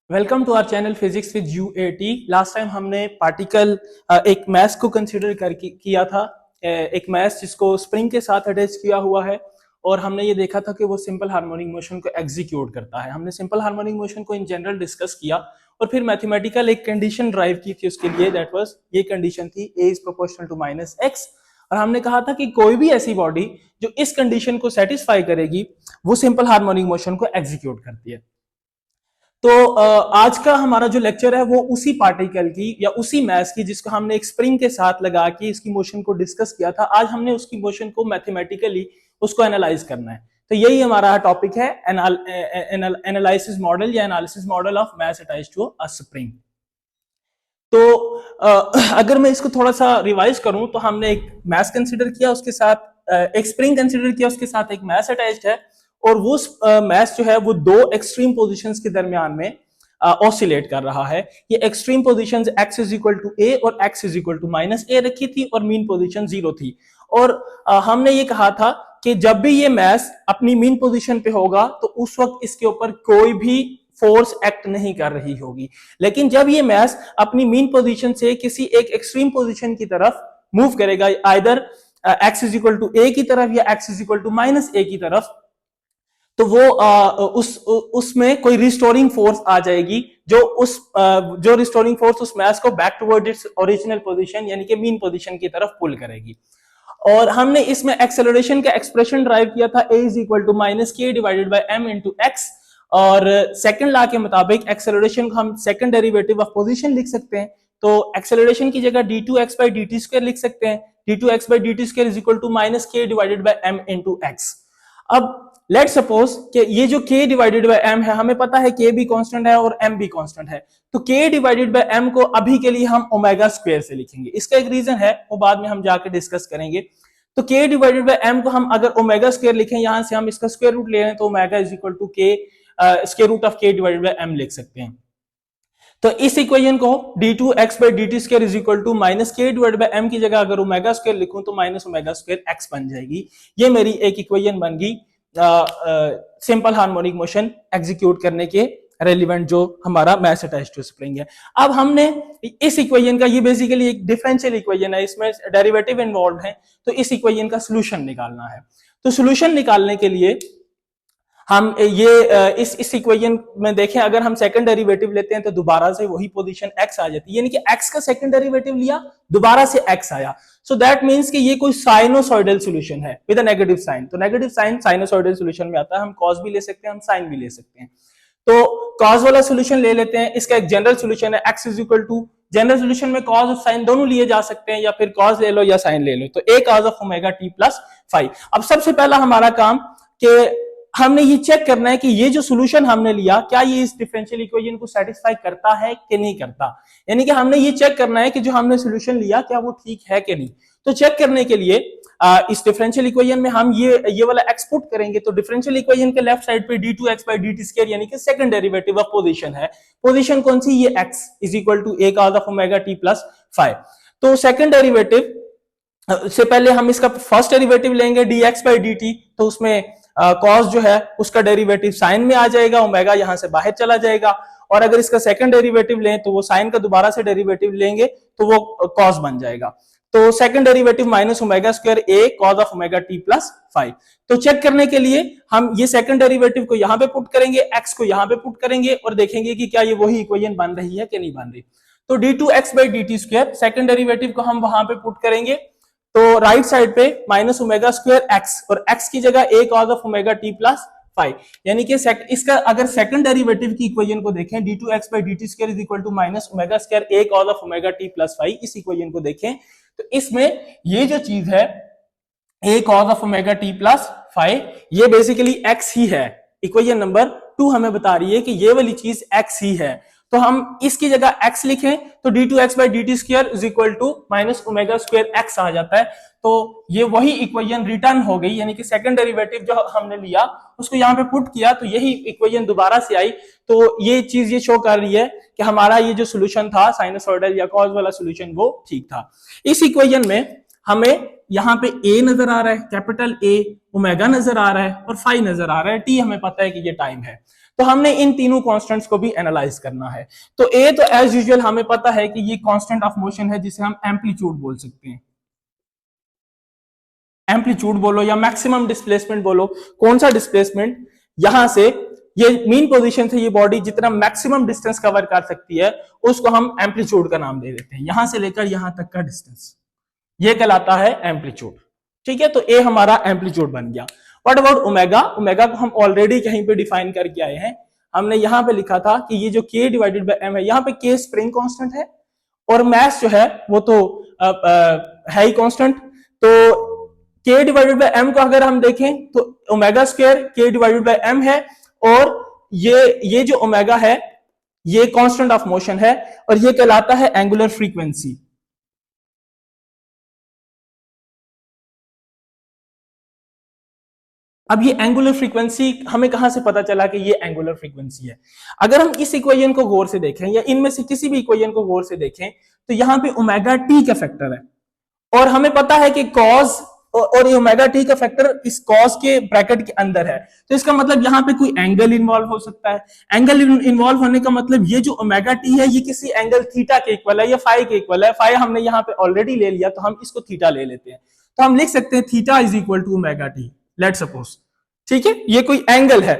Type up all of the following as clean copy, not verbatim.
Welcome to our channel physics with UAT. Last time हमने particle एक mass को consider करके किया था, एक मैस जिसको स्प्रिंग के साथ अटैच किया हुआ है और हमने ये देखा था कि वो सिंपल हार्मोनिक मोशन को एग्जीक्यूट करता है। हमने सिंपल हार्मोनिक मोशन को इन जनरल डिस्कस किया और फिर मैथमेटिकल एक कंडीशन ड्राइव की थी उसके लिए, दैट वाज ये कंडीशन थी a is proportional to minus x. और हमने कहा था कि कोई भी ऐसी बॉडी जो इस कंडीशन को सेटिस्फाई करेगी वो सिंपल हार्मोनिक मोशन को एग्जीक्यूट करती है। तो आज का हमारा जो लेक्चर है वो उसी पार्टिकल की या उसी मैस की जिसको हमने एक स्प्रिंग के साथ लगा के इसकी मोशन को डिस्कस किया था। आज हमने उसकी मोशन को मैथमेटिकली उसको एनालाइज करना है। तो यही हमारा टॉपिक है, एनालिसिस मॉडल या analysis model of mass attached to a spring. तो अगर मैं इसको थोड़ा सा रिवाइज करूं तो हमने एक मैस कंसिडर किया, उसके साथ एक स्प्रिंग कंसिडर किया, उसके साथ एक मैस अटैच्ड है और वो मैस जो है वो दो एक्सट्रीम पोजीशंस के दरमियान में ऑसिलेट कर रहा है। ये extreme positions x is equal to a और x is equal to minus a रखी थी और मीन पोजीशन 0 थी। और हमने ये कहा था कि जब भी ये मैस अपनी मीन पोजीशन पे होगा तो उस वक्त इसके ऊपर कोई भी फोर्स एक्ट नहीं कर रही होगी। लेकिन जब ये मैस अपनी मीन पोजीशन से किसी एक एक्सट्रीम पोजीशन की तरफ मूव करेगा, either x is equal to a की तरफ या x is equal to minus a की तरफ, तो वो उसमें कोई रिस्टोरिंग फोर्स आ जाएगी जो रिस्टोरिंग फोर्स उस मैस को back toward its original position यानी कि मीन पोजीशन की तरफ पुल करेगी। और हमने इसमें एक्सेलरेशन का एक्सप्रेशन ड्राइव किया था, a is equal to minus k divided by m into x. और सेकंड लॉ के मुताबिक एक्सेलरेशन को हम सेकंड डेरिवेटिव ऑफ पोजीशन लिख सकते हैं। तो एक्सेलरेशन की जगह d2x by dt स्क्वायर लिख सकते हैं। d2x by dt square is equal to minus k divided by m into x. अब लेट सपोज कि ये जो k डिवाइडेड बाय m है, हमें पता है k भी कांस्टेंट है और m भी कांस्टेंट है, तो k डिवाइडेड बाय m को अभी के लिए हम ओमेगा स्क्वायर से लिखेंगे। इसका एक रीजन है, वो बाद में हम जाके डिस्कस करेंगे। तो k डिवाइडेड बाय m को हम अगर ओमेगा स्क्वायर लिखें, यहां से हम इसका स्क्वायर रूट ले रहे हैं, तो omega is equal to k square root of k divided by m लिख सकते हैं। तो इस इक्वेशन को d2x by dt square is equal to minus k divided by m की जगह अगर ओमेगा स्क्वायर लिखूं तो माइनस ओमेगा स्क्वायर x बन जाएगी। ये मेरी एक इक्वेशन बन गई सिंपल हार्मोनिक मोशन एग्जीक्यूट करने के रेलिवेंट जो हमारा मैस अटैच्ड टू स्प्रिंग है। अब हमने इस इक्वेशन का, ये बेसिकली एक डिफरेंशियल इक्वेशन है, इसमें डेरिवेटिव इन्वॉल्व है, तो इस इक्वेशन का सॉल्यूशन निकालना है। तो सॉल्यूशन निकालने के लिए हम ये इस इक्वेशन में देखें, अगर हम सेकंड डेरिवेटिव लेते हैं तो दोबारा से वही पोजीशन x आ जाती है, यानी कि x का सेकंड डेरिवेटिव लिया, दोबारा से x आया। सो दैट मींस कि ये कोई साइनोसॉइडल सॉल्यूशन है विद अ नेगेटिव साइन। तो नेगेटिव साइन साइनोसॉइडल सॉल्यूशन में आता है, हम cos भी ले सकते हैं, हम sin भी ले सकते हैं। तो cos वाला सॉल्यूशन ले लेते हैं। इसका एक जनरल सॉल्यूशन है x is equal to, general solution में cos और sin दोनों लिए जा सकते हैं, या फिर cos ले लो या sin ले लो, तो a cos of omega t plus five. अब सबसे पहला हमारा काम कि हमने ये चेक करना है कि ये जो सॉल्यूशन हमने लिया क्या ये इस डिफरेंशियल इक्वेशन को सेटिस्फाई करता है कि नहीं करता। यानी कि हमने ये चेक करना है कि जो हमने सॉल्यूशन लिया क्या वो ठीक है कि नहीं। तो चेक करने के लिए इस डिफरेंशियल इक्वेशन में हम ये वाला एक्स पुट करेंगे। तो डिफरेंशियल इक्वेशन के लेफ्ट साइड पे d2x by dt स्क्वायर यानी कि सेकंड डेरिवेटिव ऑफ पोजीशन है। पोजीशन कौन सी, ये x is equal to a cos of omega t plus 5। तो सेकंड डेरिवेटिव से पहले हम इसका फर्स्ट डेरिवेटिव लेंगे dx by dt, तो उसमें कॉस जो है उसका डेरिवेटिव साइन में आ जाएगा, ओमेगा यहां से बाहर चला जाएगा। और अगर इसका सेकंड डेरिवेटिव लें तो वो साइन का दोबारा से डेरिवेटिव लेंगे तो वो कॉस बन जाएगा। तो second derivative minus omega square a cos of omega t plus 5। तो चेक करने के लिए हम ये सेकंड डेरिवेटिव को यहां पे पुट करेंगे, x को यहां पे पुट करेंगे और देखेंगे कि क्या ये वही इक्वेशन बन रही है कि नहीं बन रही। तो d2x by dt square second derivative को हम वहां पे पुट करेंगे, तो राइट साइड पे माइनस ओमेगा स्क्वायर एक्स और एक्स की जगह a cos of omega t plus 5। यानी कि इसका अगर सेकंड डेरिवेटिव की इक्वेशन को देखें, d2x by dt square is equal to minus omega square a cos of omega t plus 5, इस इक्वेशन को देखें तो इसमें ये जो चीज है a cos of omega t plus 5, ये बेसिकली x ही है। इक्वेशन नंबर 2 हमें बता रही है कि ये वाली चीज x ही है। तो हम इसकी जगह x लिखें तो d2x by dt square is equal to minus omega square x आ जाता है। तो ये वही इक्वेशन रिटर्न हो गई, यानी कि सेकंड डेरिवेटिव जो हमने लिया उसको यहाँ पे पुट किया तो यही इक्वेशन दोबारा से आई। तो ये चीज ये शो कर रही है कि हमारा ये जो सोल्यूशन था साइनसॉइडल या कॉस वाला सोल्यूशन वो ठीक था। इस इक्वेशन में हमें यहाँ पे a नजर आ रहा है, कैपिटल A, ओमेगा नजर आ रहा है और फाई नजर आ रहा है, t हमें पता है कि ये टाइम है। तो हमने इन तीनों कांस्टेंट्स को भी एनालाइज करना है। तो ए तो एज यूजुअल हमें पता है कि ये कांस्टेंट ऑफ मोशन है जिसे हम एम्पलीट्यूड बोल सकते हैं। एम्पलीट्यूड बोलो या मैक्सिमम डिस्प्लेसमेंट बोलो, कौन सा डिस्प्लेसमेंट, यहां से ये मीन पोजीशन से ये बॉडी जितना मैक्सिमम डिस्टेंस कवर कर सकती है उसको हम एम्पलीट्यूड का नाम दे देते हैं। यहां से लेकर यहां तक का डिस्टेंस ये कहलाता है एम्पलीट्यूड। ठीक है, तो ए हमारा एम्पलीट्यूड बन गया। What about omega? ओमेगा को हम ऑलरेडी कहीं पे डिफाइन करके आए हैं। हमने यहां पे लिखा था कि ये जो k डिवाइडेड बाय m है, यहां पे k स्प्रिंग कांस्टेंट है और मास जो है वो तो है ही कांस्टेंट। तो k डिवाइडेड बाय m को अगर हम देखें तो omega square k divided by m है और ये जो ओमेगा है ये कांस्टेंट ऑफ मोशन है और ये कहलाता है एंगुलर फ्रीक्वेंसी। अब ये एंगुलर फ्रीक्वेंसी हमें कहां से पता चला कि ये एंगुलर फ्रीक्वेंसी है? अगर हम इस इक्वेशन को गौर से देखें या इनमें से किसी भी इक्वेशन को गौर से देखें तो यहां पे ओमेगा टी का फैक्टर है और हमें पता है कि कॉज और ये ओमेगा टी का फैक्टर इस कॉज के ब्रैकेट के अंदर है। तो इसका मतलब यहां पे कोई एंगल इन्वॉल्व हो सकता है। एंगल इन्वॉल्व होने का मतलब ये जो ओमेगा टी है ये किसी एंगल थीटा के इक्वल है या फाई के इक्वल है। फाई हमने यहां पे ऑलरेडी ले लिया तो हम इसको थीटा ले लेते हैं। तो हम लिख सकते हैं theta is equal to omega t, let suppose. ठीक है, ये कोई एंगल है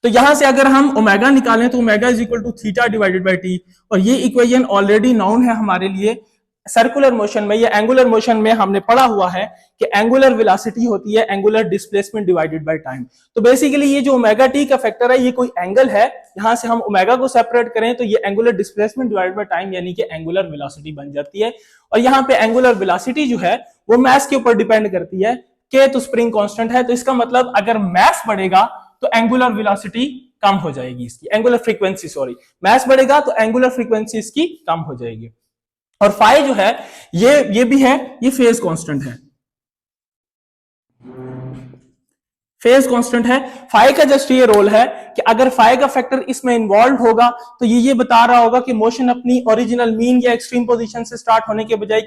तो यहां से अगर हम ओमेगा निकालें तो omega is equal to theta divided by t और ये इक्वेशन ऑलरेडी नोन है हमारे लिए। सर्कुलर मोशन में या एंगुलर मोशन में हमने पढ़ा हुआ है कि एंगुलर वेलोसिटी होती है angular displacement divided by time. तो बेसिकली ये जो ओमेगा टी का फैक्टर है ये कोई एंगल है। यहां से हम ओमेगा को सेपरेट करें तो ये angular displacement divided by time यानी कि एंगुलर वेलोसिटी बन जाती है। और यहाँ पे एंगुलर वेलोसिटी जो है वो मास के ऊपर डिपेंड करती है। के तो स्प्रिंग कांस्टेंट है तो इसका मतलब अगर मास बढ़ेगा तो एंगुलर वेलोसिटी कम हो जाएगी इसकी, एंगुलर फ्रीक्वेंसी सॉरी, मास बढ़ेगा तो एंगुलर फ्रीक्वेंसी इसकी कम हो जाएगी। और फाई जो है ये भी है, ये फेज कांस्टेंट है, फेज कांस्टेंट है। फाई का जस्ट ये रोल है कि अगर फाई का फैक्टर इसमें इन्वॉल्व होगा तो ये बता रहा होगा कि मोशन अपनी ओरिजिनल मीन या एक्सट्रीम पोजीशन से स्टार्ट होने के बजाय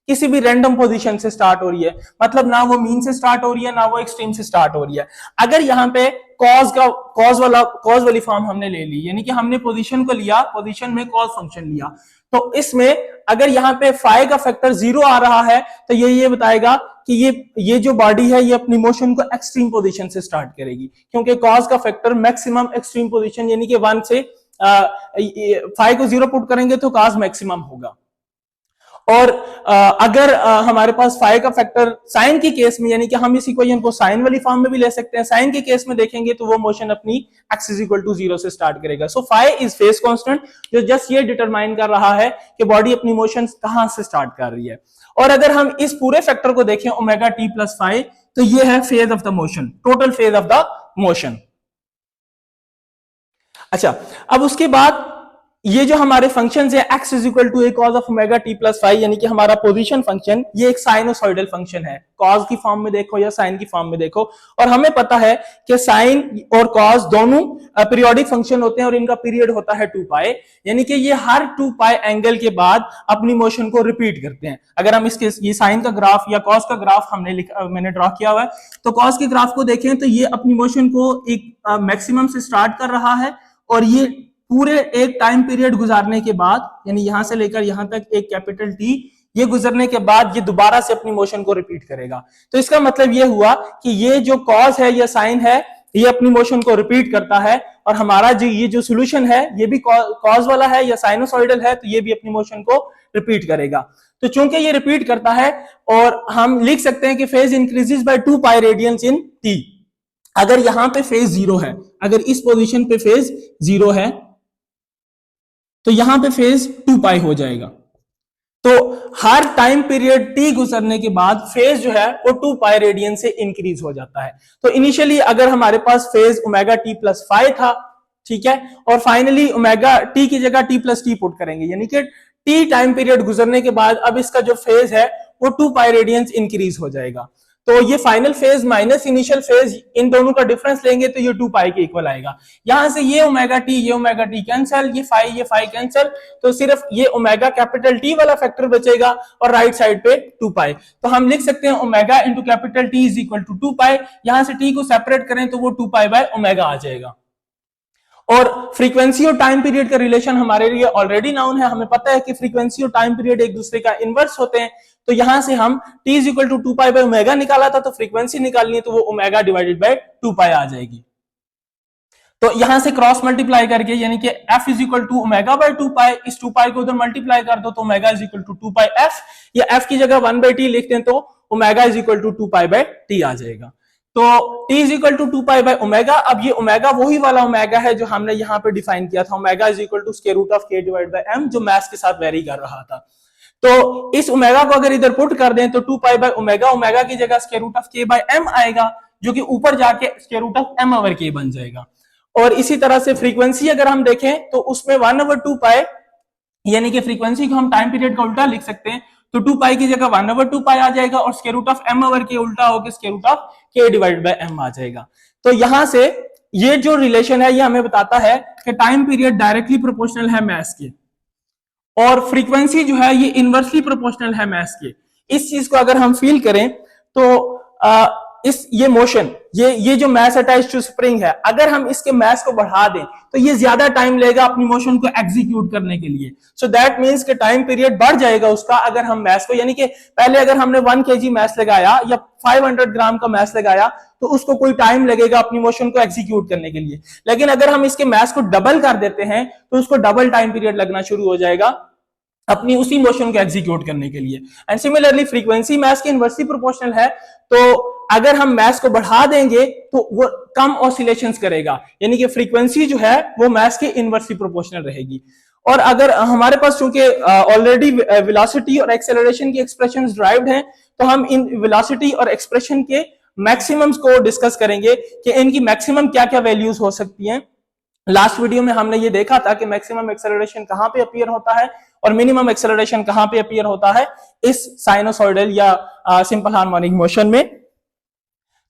किसी भी रैंडम पोजीशन से स्टार्ट हो रही है। मतलब ना वो मीन से स्टार्ट हो रही है ना वो एक्सट्रीम से स्टार्ट हो रही है। अगर यहाँ पे कॉज वाली फॉर्म हमने ले ली यानी कि हमने पोजीशन को लिया, पोजीशन में कॉज फंक्शन लिया, तो इसमें अगर यहाँ पे फाई का फैक्टर 0 आ रहा है तो ये बताएगा कि ये जो बॉडी है ये अपनी मोशन को एक्सट्रीम पोजीशन से स्टार्ट करेगी क्योंकि कॉज का फैक्टर मैक्सिमम एक्सट्रीम पोजीशन यानी कि 1 से फाई को 0 पुट करेंगे तो कॉज मैक्सिमम होगा। और अगर हमारे पास फाई का फैक्टर साइन के केस में यानी कि हम इस इक्वेशन को साइन वाली फॉर्म में भी ले सकते हैं, साइन के केस में देखेंगे तो वो मोशन अपनी x इज इक्वल टू 0 से स्टार्ट करेगा। So phi is phase constant जो जस्ट ये डिटरमाइन कर रहा है कि बॉडी अपनी मोशन कहां से स्टार्ट कर रही है। और अगर हम इस पूरे फैक्टर को देखें ओमेगा टी प्लस फाई तो ये है phase of the motion, total phase of the motion. अच्छा, अब उसके बाद ये जो हमारे फंक्शंस है x is equal to a cos of omega t plus phi यानी कि हमारा पोजीशन फंक्शन ये एक साइनोसॉइडल फंक्शन है, कॉज की फॉर्म में देखो या साइन की फॉर्म में देखो। और हमें पता है कि साइन और कॉज दोनों पीरियोडिक फंक्शन होते हैं और इनका पीरियड होता है 2 पाई यानी कि ये हर 2 पाई एंगल के बाद अपनी मोशन को रिपीट करते हैं। अगर हम इसके ये साइन का ग्राफ या कॉज का ग्राफ मैंने ड्रॉ किया हुआ है तो कॉज के ग्राफ को देखें तो ये अपनी मोशन को एक मैक्सिमम से स्टार्ट कर रहा है और ये पूरे एक टाइम पीरियड गुजारने के बाद यानी यहां से लेकर यहां तक एक कैपिटल टी ये गुजरने के बाद ये दोबारा से अपनी मोशन को रिपीट करेगा। तो इसका मतलब ये हुआ कि ये जो कॉज है या साइन है ये अपनी मोशन को रिपीट करता है और हमारा ये जो सोल्यूशन है ये भी कॉज वाला है या साइनोसॉइडल है तो ये भी अपनी मोशन को रिपीट करेगा। तो चूंकि ये रिपीट करता है और हम लिख सकते हैं कि phase increases by 2 pi radiance in T. अगर यहां पे फेज 0 है, अगर इस पोजीशन पे फेज 0 है तो यहां पे फेज 2 पाई हो जाएगा। तो हर टाइम पीरियड टी गुजरने के बाद फेज जो है वो 2 पाई रेडियन से इंक्रीज हो जाता है। तो इनिशियली अगर हमारे पास phase omega t plus phi था, ठीक है, और फाइनली ओमेगा टी की जगह टी प्लस टी पुट करेंगे यानी कि टी टाइम पीरियड गुजरने के बाद अब इसका जो फेज है वो 2 पाई रेडियंस इंक्रीज हो जाएगा। तो ये final phase minus initial phase, इन दोनों का डिफरेंस लेंगे तो ये 2 पाई के इक्वल आएगा। यहां से ये ओमेगा टी कैंसल, ये फाई कैंसल, तो सिर्फ ये ओमेगा कैपिटल टी वाला फैक्टर बचेगा और राइट साइड पे 2 पाई। तो हम लिख सकते हैं omega into capital t is equal to 2 pi. यहां से टी को सेपरेट करें तो वो 2 पाई बाय ओमेगा आ जाएगा। और फ्रीक्वेंसी और टाइम पीरियड का रिलेशन हमारे लिए ऑलरेडी नाउन है, हमें पता है कि फ्रीक्वेंसी और टाइम पीरियड एक दूसरे का इनवर्स होते हैं। तो यहां से हम t is equal to 2 pi by omega निकाला था, तो फ्रीक्वेंसी निकालनी है तो वो ओमेगा डिवाइडेड बाय 2 पाई आ जाएगी। तो यहां से क्रॉस मल्टीप्लाई करके यानी कि f is equal to omega by 2 pi, इस 2 पाई को उधर मल्टीप्लाई कर दो तो omega is equal to 2 pi f, या f की जगह 1 बाय t लिख दें तो omega is equal to 2 pi by t आ जाएगा। तो t is equal to 2 pi by omega. अब ये ओमेगा वही वाला ओमेगा है जो हमने यहां पे डिफाइन किया था, omega is equal to square root of k divide by m, जो मैथ्स के साथ वेरी कर रहा था। तो इस ओमेगा को अगर इधर पुट कर दें तो 2 पाई बाय ओमेगा, ओमेगा की जगह square root of k by m आएगा, जो कि ऊपर जाके square root of m over k बन जाएगा। और इसी तरह से फ्रीक्वेंसी अगर हम देखें तो उसमें 1/2 पाई, यानी कि फ्रीक्वेंसी को हम टाइम पीरियड का उल्टा लिख सकते हैं, तो 2 पाई की जगह 1/2 पाई आ जाएगा और square root of m over k उल्टा होकर square root of k divided by m आ जाएगा। तो यहां से ये जो रिलेशन है ये हमें बताता है कि टाइम पीरियड डायरेक्टली प्रोपोर्शनल है मैस के, और फ्रीक्वेंसी जो है ये इनवर्सली प्रोपोर्शनल है मैस के। इस चीज को अगर हम फील करें तो ये मोशन, ये जो मैस अटैच्ड टू स्प्रिंग है, अगर हम इसके मैस को बढ़ा दें तो ये ज्यादा टाइम लेगा अपनी मोशन को एग्जीक्यूट करने के लिए। सो दैट मींस कि टाइम पीरियड बढ़ जाएगा उसका अगर हम मैस को, यानी कि पहले अगर हमने 1 kg मैस लगाया या 500 ग्राम का मैस लगाया तो उसको कोई टाइम लगेगा अपनी मोशन को एग्जीक्यूट करने के लिए, लेकिन अगर हम इसके मैस को डबल कर देते हैं तो उसको डबल टाइम पीरियड लगना शुरू हो जाएगा अपनी उसी मोशन को एग्जीक्यूट करने के लिए। एंड सिमिलरली फ्रीक्वेंसी मैस के इनवर्सली प्रोपोर्शनल है, तो अगर हम मैस को बढ़ा देंगे तो वो कम ऑसिलेशंस करेगा, यानी कि फ्रीक्वेंसी जो है वो मैस के इनवर्सली प्रोपोर्शनल रहेगी। और अगर हमारे पास चूंकि ऑलरेडी वेलोसिटी और एक्सेलरेशन की एक्सप्रेशंस ड्राइव्ड हैं, तो हम इन वेलोसिटी और एक्सप्रेशन के मैक्सिमम्स को डिस्कस करेंगे कि इनकी मैक्सिमम क्या क्या वैल्यूज हो सकती हैं। लास्ट वीडियो में हमने ये देखा था कि मैक्सिमम एक्सेलरेशन कहां पे अपीयर होता है और मिनिमम एक्सेलरेशन कहां पे अपीयर होता है, इस साइनोसॉइडल या सिंपल हार्मोनिक मोशन में।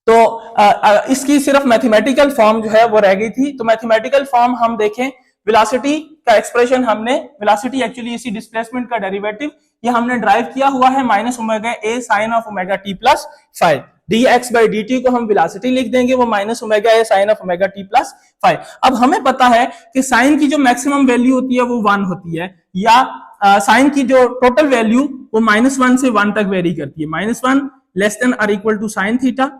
तो इसकी सिर्फ मैथमेटिकल फॉर्म जो है वो रह गई थी। तो मैथमेटिकल फॉर्म हम देखें, वेलोसिटी का एक्सप्रेशन हमने, वेलोसिटी एक्चुअली इसी डिस्प्लेसमेंट का डेरिवेटिव ये हमने ड्राइव किया हुआ है minus omega a sine of omega t plus five. dx by dt को हम वेलोसिटी लिख देंगे, वो minus omega a sine of omega t plus 5। अब हमें पता है कि साइन की जो मैक्सिमम वैल्यू होती है वो 1 होती है, या साइन की जो टोटल वैल्यू वो -1 से 1 तक वेरी करती है। -1 लेस देन और equal to sine theta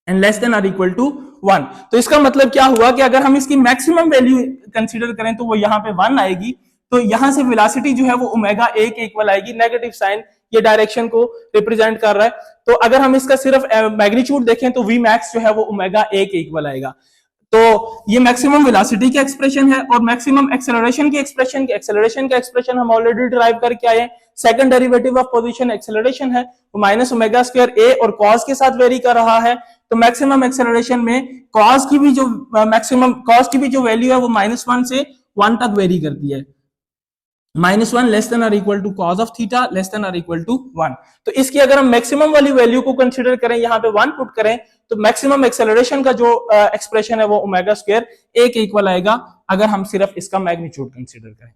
and less than और इक्वल टू 1। तो इसका मतलब क्या हुआ कि अगर हम इसकी मैक्सिमम वैल्यू कंसीडर करें तो वो यहाँ पे 1 आएगी। तो यहां से वेलोसिटी जो है वो ओमेगा ए के इक्वल आएगी। नेगेटिव साइन ये डायरेक्शन को रिप्रेजेंट कर रहा है। तो अगर हम इसका सिर्फ मैग्नीट्यूड देखें तो वी मैक्स जो है वो ओमेगा ए के इक्वल आएगा। तो ये मैक्सिमम वेलोसिटी का एक्सप्रेशन है। और मैक्सिमम एक्सेलरेशन की एक्सेलरेशन का एक्सप्रेशन हम ऑलरेडी डिराइव करके आए हैं। Second derivative of position acceleration है, वो माइनस ओमेगा स्क्वायर ए और कॉस के साथ वेरी कर रहा है। तो मैक्सिमम एक्सेलरेशन में कॉस की भी जो वैल्यू है वो -1 से 1 तक वेरी करती है। -1 लेस देन और equal to cos of theta less than और इक्वल टू 1। तो इसकी अगर हम मैक्सिमम वाली वैल्यू को कंसीडर करें, यहाँ पे 1 पुट करें, तो मैक्सिमम एक्सेलरेशन का जो एक्सप्रेशन है वो ओमेगा स्क्वायर ए के इक्वल आएगा अगर हम सिर्फ इसका मैग्नीट्यूड कंसीडर करें।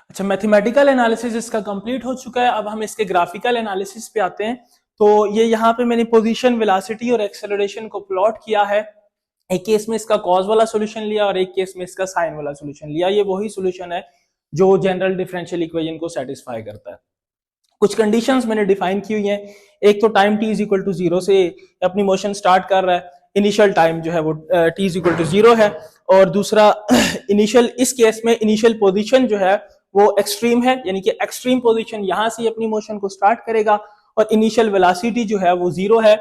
अच्छा, मैथमेटिकल एनालिसिस इसका कंप्लीट हो चुका है। अब हम इसके ग्राफिकल एनालिसिस पे आते हैं। तो ये यहाँ पे मैंने पोजीशन, वेलोसिटी और एक्सेलरेशन को प्लॉट किया है। एक केस में इसका कॉस वाला सोल्यूशन लिया और एक केस में इसका साइन वाला सोल्यूशन लिया। ये वही सोल्यूशन है जो जनरल डिफरेंशियल इक्वेशन को सेटिस्फाई करता है। कुछ कंडीशंस मैंने डिफाइन की हुई हैं। एक तो time t is equal to 0 से अपनी मोशन स्टार्ट कर रहा है, इनिशियल टाइम जो है वो t इज इक्वल टू 0 है। और दूसरा इनिशियल, इस केस में इनिशियल पोजीशन जो है वो एक्सट्रीम है, यानी कि एक्सट्रीम पोजीशन यहां से अपनी मोशन को स्टार्ट करेगा और इनिशियल वेलोसिटी जो है वो 0 है,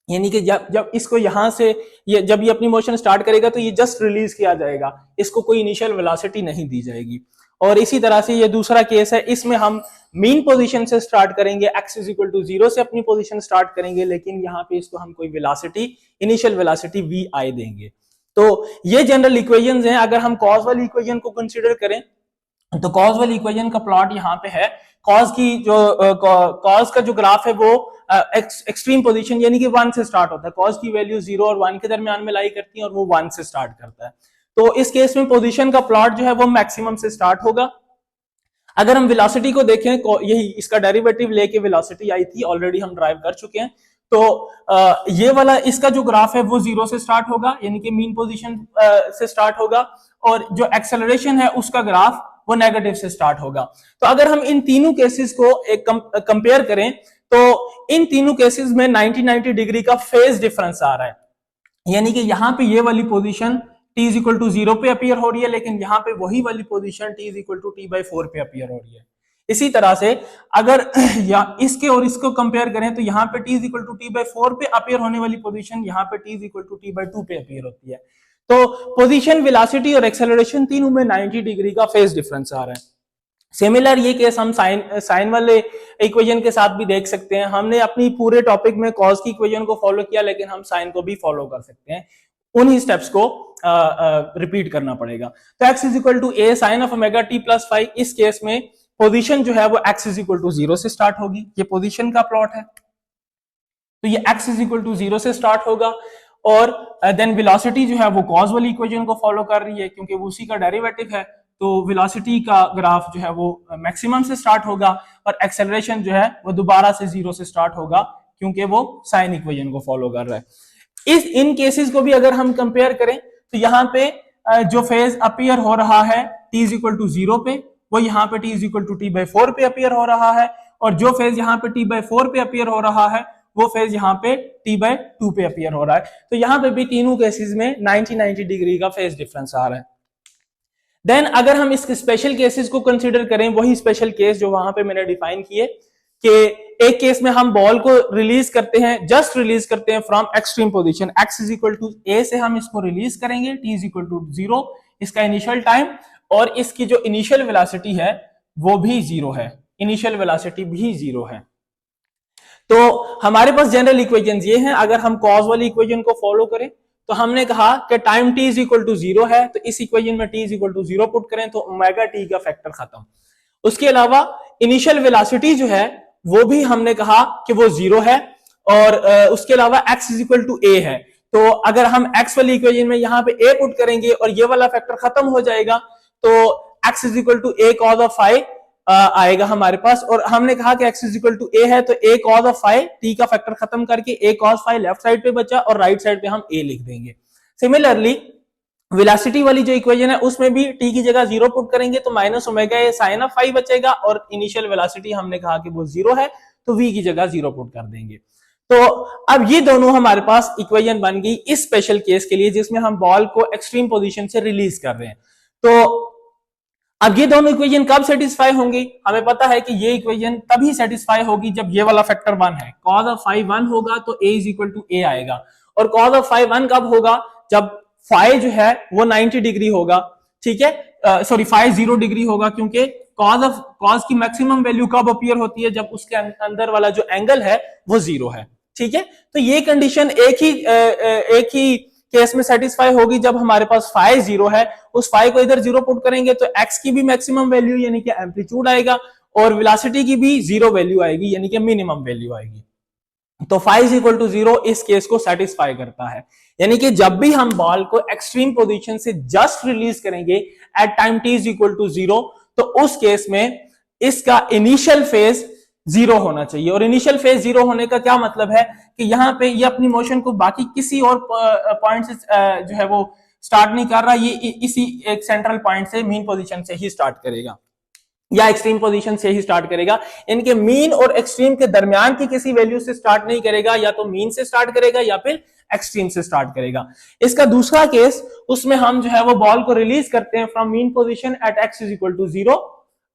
यानी कि जब इसको यहां से जब ये अपनी मोशन स्टार्ट करेगा तो ये जस्ट रिलीज किया जाएगा, इसको कोई इनिशियल वेलोसिटी नहीं दी जाएगी। और इसी तरह से ये दूसरा केस है, इसमें हम मीन पोजीशन से स्टार्ट करेंगे, x इज इक्वल टू 0 से अपनी पोजीशन स्टार्ट करेंगे, लेकिन यहाँ पे इसको हम कोई वेलोसिटी, इनिशियल वेलोसिटी vi देंगे। तो ये जनरल इक्वेशंस हैं। अगर हम कॉस वाली इक्वेशन को कंसीडर करें तो कॉज वाली इक्वेशन का प्लॉट यहाँ पे है। कॉज की जो कॉज का जो ग्राफ है वो एक्सट्रीम पोजीशन यानी कि 1 से स्टार्ट होता है। कॉज की वैल्यू 0 और 1 के दरमियान में लाई करती है और वो 1 से स्टार्ट करता है। तो इस केस में पोजीशन का प्लॉट जो है वो मैक्सिमम से स्टार्ट होगा। अगर हम वेलोसिटी को देखें, यही इसका डेरिवेटिव लेके वेलोसिटी आई थी, ऑलरेडी हम ड्राइव कर चुके हैं। तो ये वाला इसका जो ग्राफ है वो 0 से स्टार्ट होगा यानी कि मीन पोजीशन से स्टार्ट होगा, और जो एक्सेलरेशन है उसका ग्राफ वो नेगेटिव से स्टार्ट होगा। तो अगर हम इन तीनों केसेस को एक कंपेयर करें तो इन तीनों केसेस में 90 डिग्री का फेज डिफरेंस आ रहा है, यानी कि यहां पे ये वाली position t is equal to 0 पे अपीयर हो रही है, लेकिन यहां पे वही वाली position t is equal to t/4 पे अपीयर हो रही है। इसी तरह से अगर या इसके और इसको कंपेयर करें तो यहाँ पे t is equal to t/4 पे अपीयर होने वाली पोजीशन यहाँ पे t is equal to t/2 पे अपीयर होती है। तो पोजीशन, वेलोसिटी और एक्सेलरेशन तीनों में 90 डिग्री का फेज डिफरेंस आ रहा है। सिमिलर ये केस हम साइन वाले इक्वेशन के साथ भी देख सकते हैं। हमने अपनी पूरे टॉपिक में कॉस की इक्वेशन को फॉलो किया, लेकिन हम साइन को भी फॉलो कर सकते हैं। उन्हीं स्टेप्स को रिपीट करना पड़ेगा। तो x is equal to a sine of omega t plus five, इस केस में पोजीशन जो है वो x इज इक्वल टू 0 से स्टार्ट होगी। ये पोजीशन का प्लॉट है, तो ये x इज इक्वल टू 0 से स्टार्ट होगा, और देन वेलोसिटी जो है वो कॉस वाली इक्वेशन को फॉलो कर रही है क्योंकि वो उसी का डेरिवेटिव है। तो वेलोसिटी का ग्राफ जो है वो मैक्सिमम से स्टार्ट होगा, और एक्सेलरेशन जो है वो दोबारा से 0 से स्टार्ट होगा क्योंकि वो साइन इक्वेशन को फॉलो कर रहा है। इन केसेस को भी अगर हम कंपेयर करें तो यहाँ पे जो फेज अपीयर हो रहा है t इज इक्वल टू 0 पे, वो यहाँ पे t is equal to t/4 पे अपीयर हो रहा है, और जो फेज यहाँ पे t/4 पे अपीयर हो रहा है वो फेज यहाँ पे t/2 पे अपीयर हो रहा है। तो यहाँ पे भी तीनों केसेस में 90 डिग्री का फेज डिफरेंस आ रहा है। देन अगर हम इस स्पेशल केसेस को कंसीडर करें, वही स्पेशल केस जो वहां पे मैंने डिफाइन किए, कि एक केस में हम बॉल को रिलीज करते हैं, जस्ट रिलीज करते हैं from extreme position, x is equal to a से हम इसको रिलीज करेंगे, t इज इक्वल टू 0 इसका इनिशियल टाइम, और इसकी जो इनिशियल वेलोसिटी है वो भी 0 है, इनिशियल वेलोसिटी भी 0 है। तो हमारे पास जनरल इक्वेशंस ये हैं। अगर हम कॉज वाली इक्वेशन को फॉलो करें तो हमने कहा कि time t is equal to 0 है, तो इस इक्वेशन में t is equal to 0 put करें तो ओमेगा t का फैक्टर खत्म। उसके अलावा इनिशियल वेलोसिटी जो है वो भी हमने कहा कि वो 0 है, और उसके अलावा x is equal to a है। तो अगर हम x वाली इक्वेशन में यहाँ पे a पुट करेंगे और ये वाला फैक्टर खत्म हो जाएगा, तो x is equal to a cos of phi आएगा हमारे पास। और हमने कहा कि x is equal to a है, तो a cos of phi, t का फैक्टर खत्म करके a cos phi left side पे बचा और राइट साइड पे हम a लिख देंगे। सिमिलरली वेलोसिटी वाली जो इक्वेशन है उसमें भी t की जगह 0 पुट करेंगे तो minus omega a sine of phi बचेगा, और इनिशियल वेलोसिटी हमने कहा कि वो 0 है, तो v की जगह 0 पुट कर देंगे। तो अब ये दोनों हमारे पास इक्वेशन बन गई इस स्पेशल केस के लिए जिसमें हम बॉल को एक्सट्रीम पोजीशन से रिलीज कर रहे हैं। तो अब ये दोनों इक्वेशन कब सेटिस्फाई होंगी? हमें पता है कि ये इक्वेशन तभी सेटिस्फाई होगी जब ये वाला फैक्टर 1 है। cos ऑफ phi 1 होगा तो a is equal to a आएगा, और cos ऑफ phi 1 कब होगा? जब phi जो है वो 90 डिग्री होगा, ठीक है, सॉरी phi 0 डिग्री होगा, क्योंकि cos की मैक्सिमम वैल्यू कब अपीयर होती है? जब उसके अंदर वाला जो एंगल है वो 0 है, ठीक है। तो ये कंडीशन एक ही केस में सेटिस्फाई होगी जब हमारे पास phi 0 है। उस phi को इधर 0 पुट करेंगे तो x की भी मैक्सिमम वैल्यू यानी कि एम्पलीट्यूड आएगा, और वेलोसिटी की भी 0 वैल्यू आएगी यानी कि मिनिमम वैल्यू आएगी। तो phi इज इक्वल टू 0 इस केस को सेटिस्फाई करता है, यानी कि जब भी हम बॉल को एक्सट्रीम पोजीशन से जस्ट रिलीज करेंगे at time t is equal to 0, तो उस केस में इसका इनिशियल फेज 0 होना चाहिए। और इनिशियल फेज 0 होने का क्या मतलब है कि यहाँ पे ये अपनी मोशन को बाकी किसी और पॉइंट से जो है वो स्टार्ट नहीं कर रहा, ये इसी एक सेंट्रल पॉइंट से मीन पोजीशन से ही स्टार्ट करेगा या एक्सट्रीम पोजीशन से ही स्टार्ट करेगा। इनके मीन और एक्सट्रीम के दरमियान की किसी वैल्यू से स्टार्ट नहीं करेगा, या तो मीन से स्टार्ट करेगा या फिर एक्सट्रीम से स्टार्ट करेगा। इसका दूसरा केस, उसमें हम जो है वो बॉल को रिलीज करते हैं from mean position at x is equal to 0,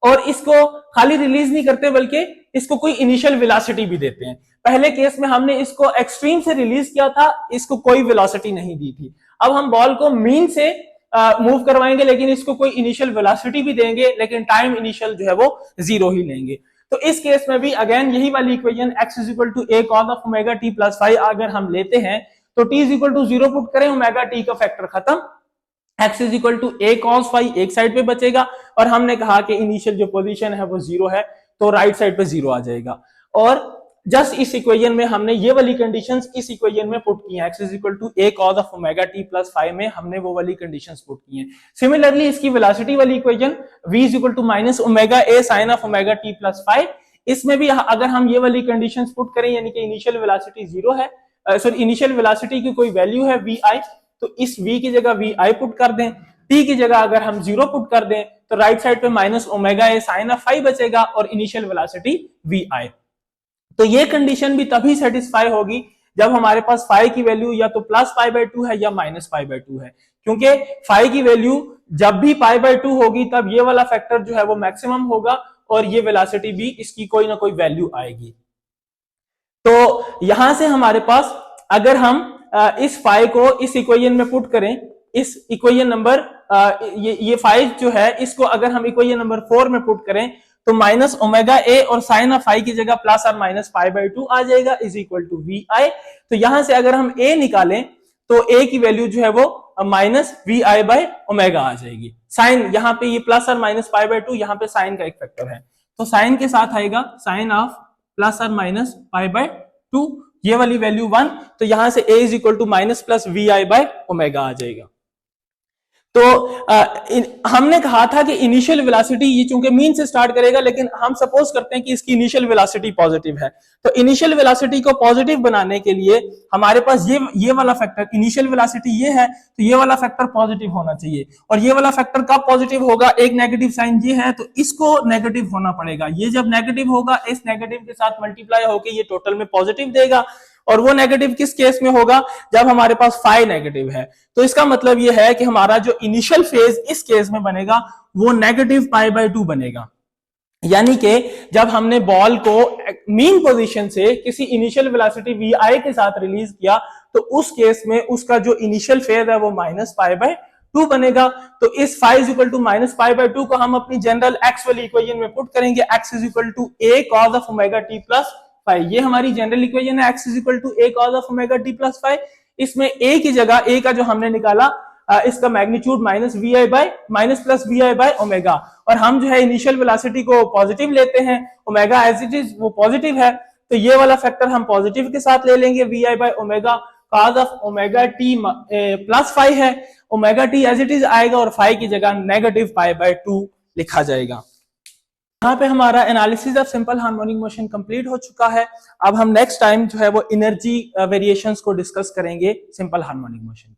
और इसको खाली रिलीज नहीं करते बल्कि इसको कोई इनिशियल वेलोसिटी भी देते हैं। पहले केस में हमने इसको एक्सट्रीम से रिलीज किया था, इसको कोई वेलोसिटी नहीं दी थी। अब हम बॉल को मीन से मूव करवाएंगे लेकिन इसको कोई इनिशियल वेलोसिटी भी देंगे, लेकिन टाइम इनिशियल जो है वो 0 ही लेंगे। तो इस केस में भी अगेन यही वाली equation x is equal to a cos of omega t plus 5 अगर हम लेते हैं तो t is equal to 0 put करें, ओमेगा t का फैक्टर खत्म, x is equal to a cos phi एक साइड पे बचेगा, और हमने कहा कि इनिशियल जो पोजीशन है वो 0 है, तो राइट साइड पे 0 आ जाएगा। और जस्ट इस इक्वेशन में हमने ये वाली कंडीशंस इस इक्वेशन में पुट की हैं, x is equal to a cos of omega t plus five में हमने वो वाली कंडीशंस पुट की हैं। सिमिलरली इसकी वेलोसिटी वाली equation v is equal to minus omega a sin of omega t plus five, इसमें भी अगर हम ये वाली कंडीशंस पुट करें, यानी कि इनिशियल वेलोसिटी 0 है, सॉरी इनिशियल वेलोसिटी की कोई वैल्यू है vi, तो इस v की जगह vi पुट कर दें, t की जगह अगर हम 0 पुट कर दें तो राइट साइड पे minus omega a sine of five बचेगा और इनिशियल वेलोसिटी vi। तो ये कंडीशन भी तभी सेटिस्फाई होगी जब हमारे पास फाई की वैल्यू या तो प्लस पाई बाय टू है या माइनस पाई बाय टू है, क्योंकि फाई की वैल्यू जब भी पाई बाय टू होगी तब ये वाला फैक्टर जो है वो मैक्सिमम होगा और ये वेलोसिटी भी इसकी कोई ना कोई वैल्यू आएगी। तो यहां से हमारे पास अगर हम इस फाई को इस इक्वेशन में पुट करें, इस इक्वेशन नंबर ये फाई जो है इसको अगर हम इक्वेशन नंबर 4 में पुट करें तो माइनस ओमेगा ए और साइन ऑफ फाई की जगह प्लस और माइनस पाई बाय टू आ जाएगा इज इक्वल टू वी आई। तो यहां से अगर हम ए निकालें तो ए की वैल्यू जो है वो minus v I by omega आ जाएगी। साइन यहाँ पे ये प्लस और माइनस पाई बाय टू, यहाँ पे साइन का एक फैक्टर है तो साइन के साथ आएगा साइन ऑफ प्लस और माइनस पाई बाय टू, ये वाली वैल्यू 1, तो यहां से A is equal to minus plus we I by omega आ जाएगा। तो हमने कहा था कि इनिशियल वेलोसिटी ये चूंकि मीन से स्टार्ट करेगा, लेकिन हम सपोज करते हैं कि इसकी इनिशियल वेलोसिटी पॉजिटिव है, तो इनिशियल वेलोसिटी को पॉजिटिव बनाने के लिए हमारे पास ये वाला फैक्टर, इनिशियल वेलोसिटी ये है तो ये वाला फैक्टर पॉजिटिव होना चाहिए। और ये वाला फैक्टर कब पॉजिटिव होगा, एक नेगेटिव साइन ये है तो इसको नेगेटिव होना पड़ेगा, ये जब नेगेटिव होगा इस नेगेटिव के साथ मल्टीप्लाई होकर ये टोटल में पॉजिटिव देगा। और वो नेगेटिव किस केस में होगा, जब हमारे पास फाई नेगेटिव है। तो इसका मतलब ये है कि हमारा जो इनिशियल फेज इस केस में बनेगा वो नेगेटिव पाई बाय टू बनेगा, यानी कि जब हमने बॉल को मीन पोजीशन से किसी इनिशियल वेलोसिटी वी आई के साथ रिलीज किया तो उस केस में उसका जो इनिशियल फेज है वो माइनस पाई बाय टू बनेगा। तो इस phi is equal to minus pi by two को हम अपनी जनरल एक्स वाली इक्वेशन में पुट करेंगे, x is equal to a cos of omega t plus five, ये हमारी जनरल इक्वेशन है, x is equal to a cos of omega t plus five. इसमें a की जगह a का जो हमने निकाला इसका magnitude minus v I by minus plus we I by omega, और हम जो है इनिशियल वेलोसिटी को पॉजिटिव लेते हैं, ओमेगा एज इट इज वो पॉजिटिव है तो ये वाला फैक्टर हम पॉजिटिव के साथ ले लेंगे, V I by omega cos of omega t plus five है, omega t as it is आएगा और फाइव की जगह नेगेटिव पाई बाय टू लिखा जाएगा। यहाँ पे हमारा analysis of simple harmonic motion complete हो चुका है। अब हम नेक्स्ट टाइम जो है वो एनर्जी वेरिएशंस को डिस्कस करेंगे सिंपल हार्मोनिक मोशन।